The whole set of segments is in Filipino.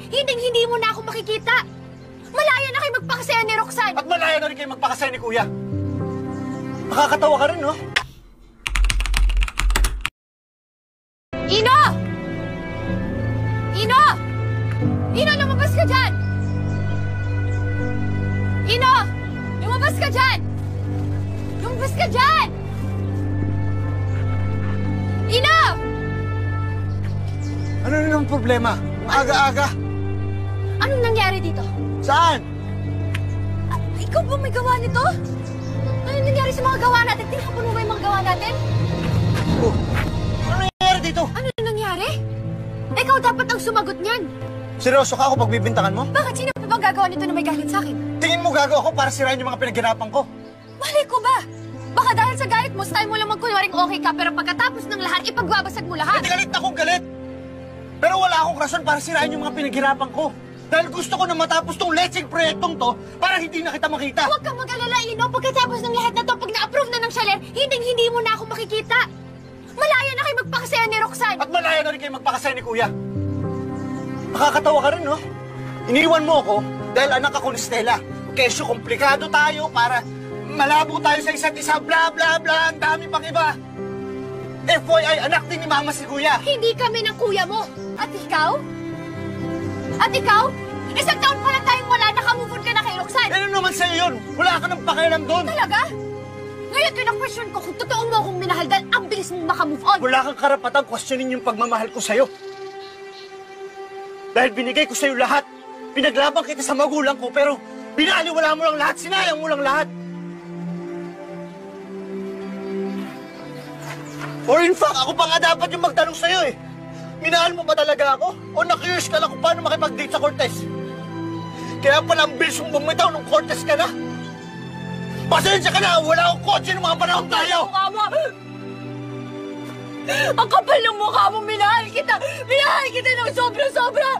Hindi mo na ako makikita. Malaya na kayo magpakasaya ni Roxanne. At malaya na rin kayo magpakasaya ni Kuya. Nakakatawa ka rin, no? Ino! Ino! Ino, lumabas ka dyan! Ino! Lumabas ka dyan! Lumabas ka dyan! Ino! Ano na ang problema? Aga-aga. Anong nangyari dito? Saan? Ikaw ba may gawa nito? Ano nangyari sa mga gawa natin? Tinapon mo ba yung mga gawa natin? Oh, ano nangyari dito? Ano nangyari? Ikaw dapat ang sumagot niyan. Seryoso ka ako pagbibintangan mo? Bakit? Sino pa bang gagawa nito na may galit sa akin? Tingin mo gagawa ako para sirain yung mga pinaghirapan ko? Mali ko ba? Baka dahil sa galit mo, style mo lang magkunwaring okay ka, pero pagkatapos ng lahat, ipagbabasag mo lahat. Hindi galit akong galit. Pero wala akong rason para sirain yung mga pinaghirapan ko. Dahil gusto ko na matapos tong letseng proyektong to para hindi na kita makita. Huwag kang mag-alala, Ino. Pagkatapos ng lahat na to, pag na-approve na ng Shaler, hindi mo na ako makikita. Malaya na kayo magpakasaya ni Roxanne. At malaya na rin kayo magpakasaya ni Kuya. Nakakatawa ka rin, no? Iniwan mo ako dahil anak ako ni Stella. Kesyo komplikado tayo para malabo tayo sa isa't isa, bla bla bla, ang dami pang iba. FYI, anak din ni Mama si Kuya. Hindi kami ng kuya mo. At ikaw? At ikaw? Isang taon pa lang tayong wala, nakamove on ka na kay Roxanne. Ano naman sa'yo yun? Wala ka nang pakialam doon. Talaga? Ngayon kina-question ko kung totoo mo akong minahal dahil ang bilis mong makamove on. Wala kang karapatang questionin yung pagmamahal ko sa'yo. Dahil binigay ko sa'yo lahat. Pinaglabang kita sa magulang ko, pero binaliwala mo lang lahat, sinayang mo lang lahat. Or in fact, ako pa nga dapat yung magtanong sa'yo eh. Minahal mo ba talaga ako? O na-curious ka lang kung paano makipag-date sa Cortez? Kaya pala ang bilis mong bumitaw nung Cortez ka na. Pasensya ka na, wala akong kotse ng mga panahon tayo! Mukha mo! Ang kapal ng mukha mo, minahal kita! Minahal kita ng sobra-sobra!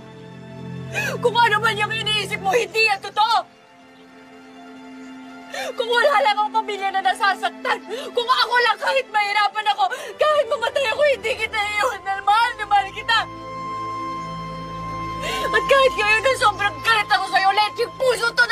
Kung ano man yung iniisip mo, hindi yan totoo! Kung wala lang akong pamilya na nasasaktan, kung ako lang kahit mahirapan ako, kahit mamatay ako, hindi kita iiwan na mahal na mahal kita! At kahit ngayon na sobrang galit ako sa'yo, let yung puso to